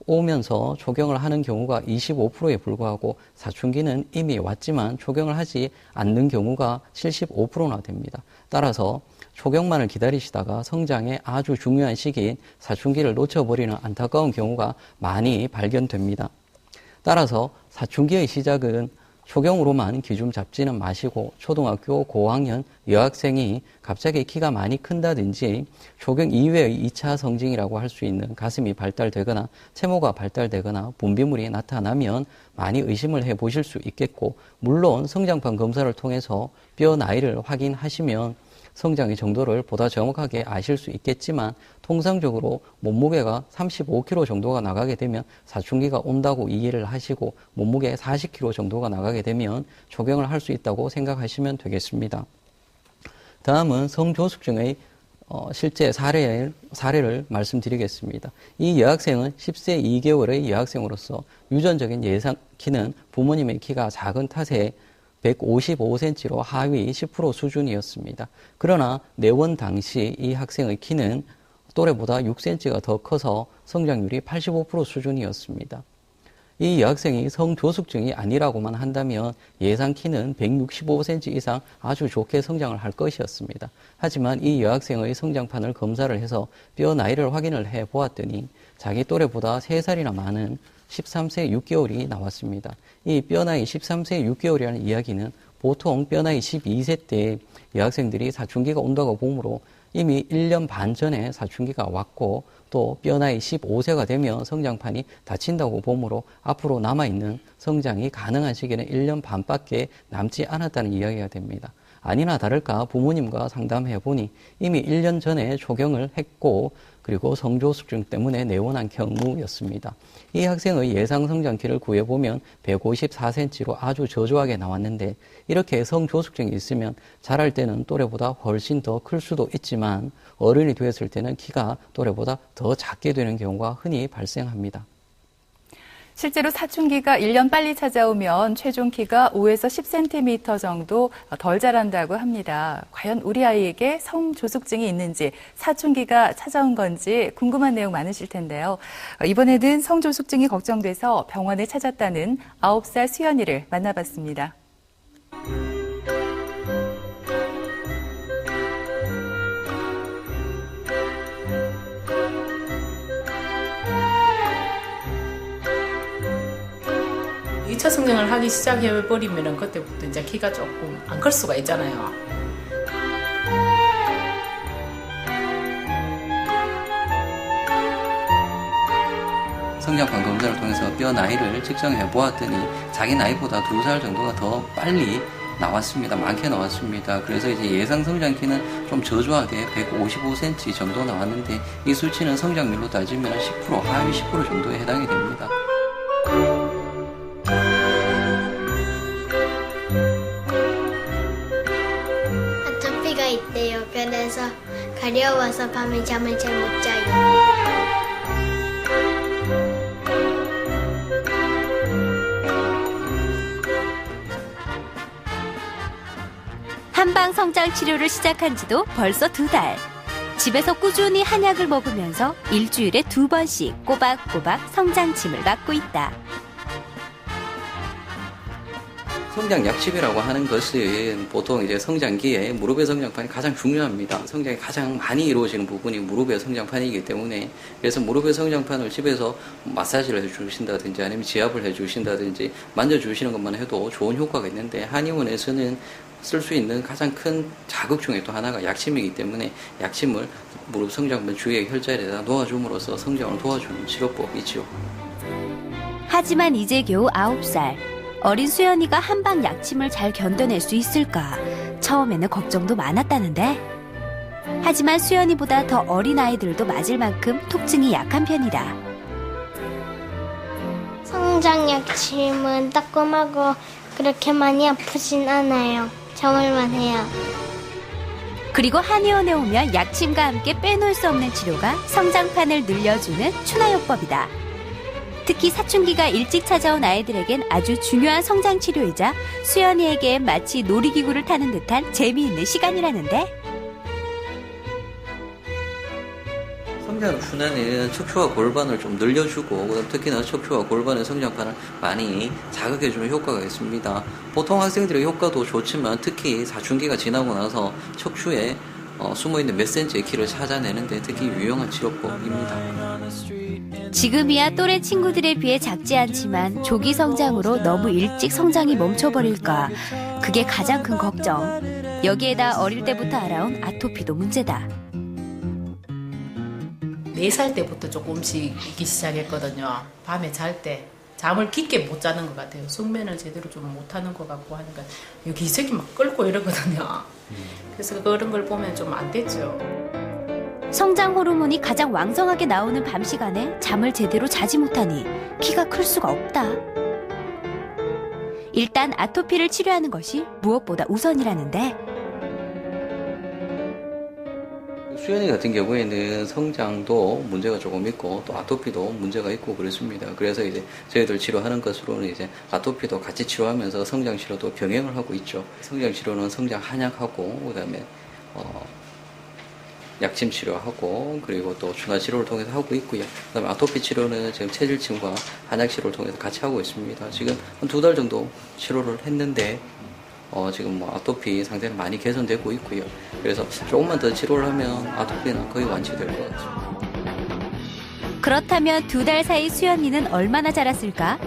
오면서 초경을 하는 경우가 25%에 불과하고 사춘기는 이미 왔지만 초경을 하지 않는 경우가 75%나 됩니다. 따라서 초경만을 기다리시다가 성장의 아주 중요한 시기인 사춘기를 놓쳐버리는 안타까운 경우가 많이 발견됩니다. 따라서 사춘기의 시작은 초경으로만 기준 잡지는 마시고 초등학교 고학년 여학생이 갑자기 키가 많이 큰다든지 초경 이외의 2차 성징이라고 할 수 있는 가슴이 발달되거나 채모가 발달되거나 분비물이 나타나면 많이 의심을 해보실 수 있겠고, 물론 성장판 검사를 통해서 뼈 나이를 확인하시면 성장의 정도를 보다 정확하게 아실 수 있겠지만, 통상적으로 몸무게가 35kg 정도가 나가게 되면 사춘기가 온다고 이해를 하시고, 몸무게 40kg 정도가 나가게 되면 초경을 할 수 있다고 생각하시면 되겠습니다. 다음은 성조숙증의 실제 사례를 말씀드리겠습니다. 이 여학생은 10세 2개월의 여학생으로서 유전적인 예상 키는 부모님의 키가 작은 탓에 155cm로 하위 10% 수준이었습니다. 그러나 내원 당시 이 학생의 키는 또래보다 6cm가 더 커서 성장률이 85% 수준이었습니다. 이 여학생이 성조숙증이 아니라고만 한다면 예상 키는 165cm 이상 아주 좋게 성장을 할 것이었습니다. 하지만 이 여학생의 성장판을 검사를 해서 뼈 나이를 확인을 해보았더니 자기 또래보다 3살이나 많은 13세 6개월이 나왔습니다. 이 뼈나이 13세 6개월이라는 이야기는 보통 뼈나이 12세 때 여학생들이 사춘기가 온다고 보므로 이미 1년 반 전에 사춘기가 왔고, 또 뼈나이 15세가 되면 성장판이 닫힌다고 보므로 앞으로 남아있는 성장이 가능한 시기는 1년 반밖에 남지 않았다는 이야기가 됩니다. 아니나 다를까 부모님과 상담해보니 이미 1년 전에 초경을 했고, 그리고 성조숙증 때문에 내원한 경우였습니다. 이 학생의 예상 성장키를 구해보면 154cm로 아주 저조하게 나왔는데, 이렇게 성조숙증이 있으면 자랄 때는 또래보다 훨씬 더 클 수도 있지만 어른이 되었을 때는 키가 또래보다 더 작게 되는 경우가 흔히 발생합니다. 실제로 사춘기가 1년 빨리 찾아오면 최종 키가 5에서 10cm 정도 덜 자란다고 합니다. 과연 우리 아이에게 성조숙증이 있는지, 사춘기가 찾아온 건지 궁금한 내용 많으실 텐데요. 이번에는 성조숙증이 걱정돼서 병원에 찾았다는 9살 수연이를 만나봤습니다. 이 차 성장을 하기 시작해버리면 그때부터 이제 키가 조금 안 클 수가 있잖아요. 성장판 검사를 통해서 뼈 나이를 측정해 보았더니 자기 나이보다 2살 정도가 더 빨리 나왔습니다. 많게 나왔습니다. 그래서 이제 예상 성장키는 좀 저조하게 155cm 정도 나왔는데, 이 수치는 성장률로 따지면 10%, 하위 10% 정도에 해당이 됩니다. 아토피가 있대요. 그래서 가려워서 밤에 잠을 잘 못 자요. 한방 성장 치료를 시작한 지도 벌써 2달. 집에서 꾸준히 한약을 먹으면서 일주일에 2번씩 꼬박꼬박 성장침을 맞고 있다. 성장 약침이라고 하는 것은 보통 이제 성장기에 무릎의 성장판이 가장 중요합니다. 성장이 가장 많이 이루어지는 부분이 무릎의 성장판이기 때문에, 그래서 무릎의 성장판을 집에서 마사지를 해주신다든지 아니면 지압을 해주신다든지 만져주시는 것만 해도 좋은 효과가 있는데, 한의원에서는 쓸 수 있는 가장 큰 자극 중에 또 하나가 약침이기 때문에 약침을 무릎 성장판 주위의 혈자리에다 놓아줌으로써 성장을 도와주는 치료법이지요. 하지만 이제 겨우 9살. 어린 수연이가 한방 약침을 잘 견뎌낼 수 있을까? 처음에는 걱정도 많았다는데. 하지만 수연이보다 더 어린 아이들도 맞을 만큼 통증이 약한 편이다. 성장 약침은 따끔하고 그렇게 많이 아프진 않아요. 참을만 해요. 그리고 한의원에 오면 약침과 함께 빼놓을 수 없는 치료가 성장판을 늘려주는 추나요법이다. 특히 사춘기가 일찍 찾아온 아이들에겐 아주 중요한 성장 치료이자 수연이에겐 마치 놀이기구를 타는 듯한 재미있는 시간이라는데. 성장 순환에는 척추와 골반을 좀 늘려주고 그다음 특히나 척추와 골반의 성장판을 많이 자극해주는 효과가 있습니다. 보통 학생들의 효과도 좋지만 특히 사춘기가 지나고 나서 척추에 숨어있는 몇 센치의 키를 찾아내는데 특히 유용한 치료법입니다. 지금이야 또래 친구들에 비해 작지 않지만 조기 성장으로 너무 일찍 성장이 멈춰버릴까. 그게 가장 큰 걱정. 여기에다 어릴 때부터 알아온 아토피도 문제다. 4살 때부터 조금씩 있기 시작했거든요. 밤에 잘 때 잠을 깊게 못 자는 것 같아요. 숙면을 제대로 좀 못하는 것 같고 하니까 여기 이석이 막 끓고 이러거든요. 그래서 그런 걸 보면 좀 안 됐죠. 성장 호르몬이 가장 왕성하게 나오는 밤 시간에 잠을 제대로 자지 못하니 키가 클 수가 없다. 일단 아토피를 치료하는 것이 무엇보다 우선이라는데 수연이 같은 경우에는 성장도 문제가 조금 있고 또 아토피도 문제가 있고 그렇습니다. 그래서 이제 저희들 치료하는 것으로는 이제 아토피도 같이 치료하면서 성장 치료도 병행을 하고 있죠. 성장 치료는 성장 한약하고 그다음에 약침 치료하고 그리고 또 중화 치료를 통해서 하고 있고요. 그다음에 아토피 치료는 지금 체질침과 한약 치료를 통해서 같이 하고 있습니다. 지금 한 2달 정도 치료를 했는데 지금 아토피 상태는 많이 개선되고 있고요. 그래서 조금만 더 치료를 하면 아토피는 거의 완치될 것 같습니다. 그렇다면 2달 사이 수연이는 얼마나 자랐을까?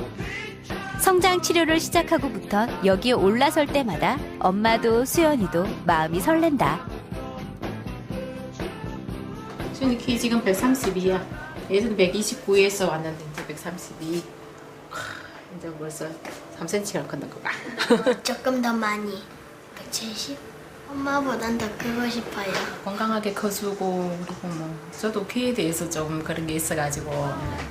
성장 치료를 시작하고부터 여기에 올라설 때마다 엄마도 수연이도 마음이 설렌다. 수연이 키 지금 132야. 예전 129에서 왔는데 이제 132. 이제 벌써 3cm가 컸는 거 봐. 조금 더 많이. 170? 엄마보단 더 크고 싶어요. 건강하게 커주고 그리고 저도 키에 대해서 좀 그런 게 있어가지고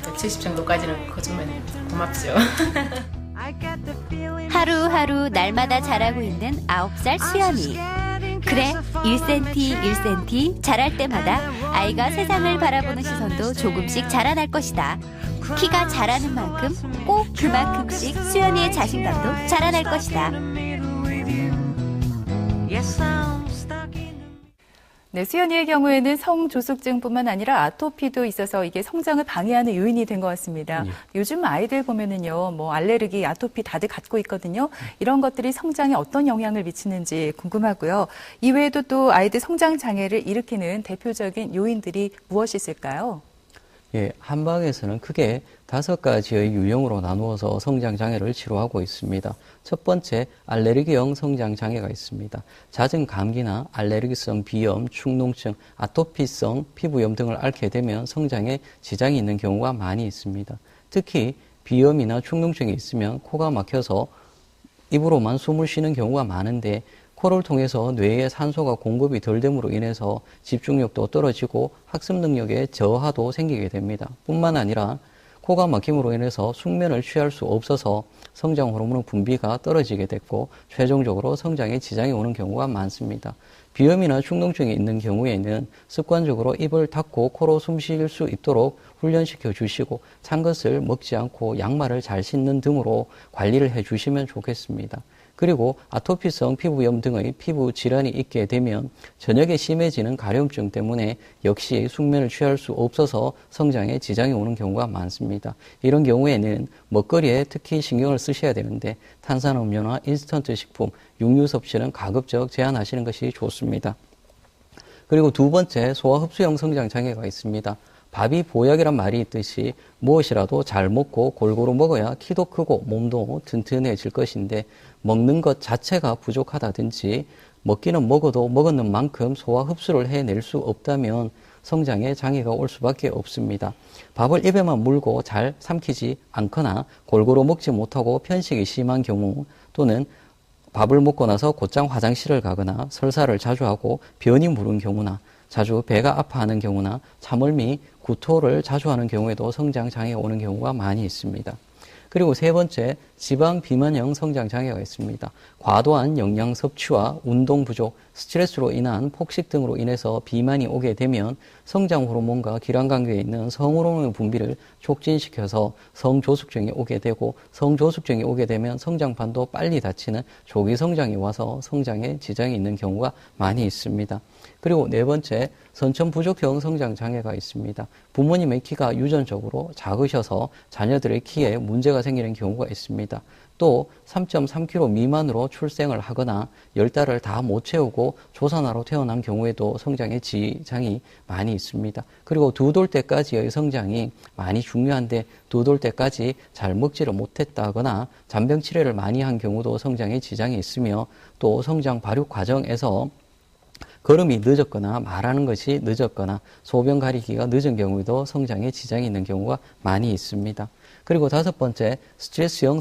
170 정도까지는 커주면 고맙죠. 하루하루 날마다 자라고 있는 9살 수연이. 그래, 1cm, 1cm 자랄 때마다 아이가 세상을 바라보는 시선도 조금씩 자라날 것이다. 키가 자라는 만큼 꼭 그만큼씩 수연이의 자신감도 자라날 것이다. 네, 수연이의 경우에는 성조숙증뿐만 아니라 아토피도 있어서 이게 성장을 방해하는 요인이 된 것 같습니다. 요즘 아이들 보면은요, 알레르기, 아토피 다들 갖고 있거든요. 이런 것들이 성장에 어떤 영향을 미치는지 궁금하고요. 이외에도 또 아이들 성장 장애를 일으키는 대표적인 요인들이 무엇이 있을까요? 예, 한방에서는 크게 5가지의 유형으로 나누어서 성장 장애를 치료하고 있습니다. 첫 번째, 알레르기형 성장 장애가 있습니다. 잦은 감기나 알레르기성 비염, 축농증, 아토피성 피부염 등을 앓게 되면 성장에 지장이 있는 경우가 많이 있습니다. 특히 비염이나 축농증이 있으면 코가 막혀서 입으로만 숨을 쉬는 경우가 많은데 코를 통해서 뇌에 산소가 공급이 덜 됨으로 인해서 집중력도 떨어지고 학습 능력에 저하도 생기게 됩니다. 뿐만 아니라 코가 막힘으로 인해서 숙면을 취할 수 없어서 성장 호르몬 분비가 떨어지게 됐고 최종적으로 성장에 지장이 오는 경우가 많습니다. 비염이나 축농증이 있는 경우에는 습관적으로 입을 닫고 코로 숨 쉴 수 있도록 훈련시켜 주시고 찬 것을 먹지 않고 양말을 잘 신는 등으로 관리를 해 주시면 좋겠습니다. 그리고 아토피성 피부염 등의 피부 질환이 있게 되면 저녁에 심해지는 가려움증 때문에 역시 숙면을 취할 수 없어서 성장에 지장이 오는 경우가 많습니다. 이런 경우에는 먹거리에 특히 신경을 쓰셔야 되는데 탄산음료나 인스턴트 식품, 육류 섭취는 가급적 제한하시는 것이 좋습니다. 그리고 두 번째, 소화흡수형 성장 장애가 있습니다. 밥이 보약이란 말이 있듯이 무엇이라도 잘 먹고 골고루 먹어야 키도 크고 몸도 튼튼해질 것인데 먹는 것 자체가 부족하다든지 먹기는 먹어도 먹었는 만큼 소화 흡수를 해낼 수 없다면 성장에 장애가 올 수밖에 없습니다. 밥을 입에만 물고 잘 삼키지 않거나 골고루 먹지 못하고 편식이 심한 경우 또는 밥을 먹고 나서 곧장 화장실을 가거나 설사를 자주 하고 변이 무른 경우나 자주 배가 아파하는 경우나 참을미, 구토를 자주 하는 경우에도 성장 장애가 오는 경우가 많이 있습니다. 그리고 세 번째, 지방 비만형 성장 장애가 있습니다. 과도한 영양 섭취와 운동 부족, 스트레스로 인한 폭식 등으로 인해서 비만이 오게 되면 성장 호르몬과 기란강교에 있는 성호르몬의 분비를 촉진시켜서 성조숙증이 오게 되고, 성조숙증이 오게 되면 성장판도 빨리 닫히는 조기 성장이 와서 성장에 지장이 있는 경우가 많이 있습니다. 그리고 네 번째, 선천 부족형 성장 장애가 있습니다. 부모님의 키가 유전적으로 작으셔서 자녀들의 키에 문제가 생기는 경우가 있습니다. 또 3.3kg 미만으로 출생을 하거나 10달을 다 못 채우고 조산아로 태어난 경우에도 성장에 지장이 많이 있습니다. 그리고 두 돌 때까지의 성장이 많이 중요한데 두 돌 때까지 잘 먹지를 못했다거나 잔병 치레를 많이 한 경우도 성장에 지장이 있으며, 또 성장 발육 과정에서 걸음이 늦었거나 말하는 것이 늦었거나 소변 가리기가 늦은 경우에도 성장에 지장이 있는 경우가 많이 있습니다. 그리고 다섯 번째, 스트레스형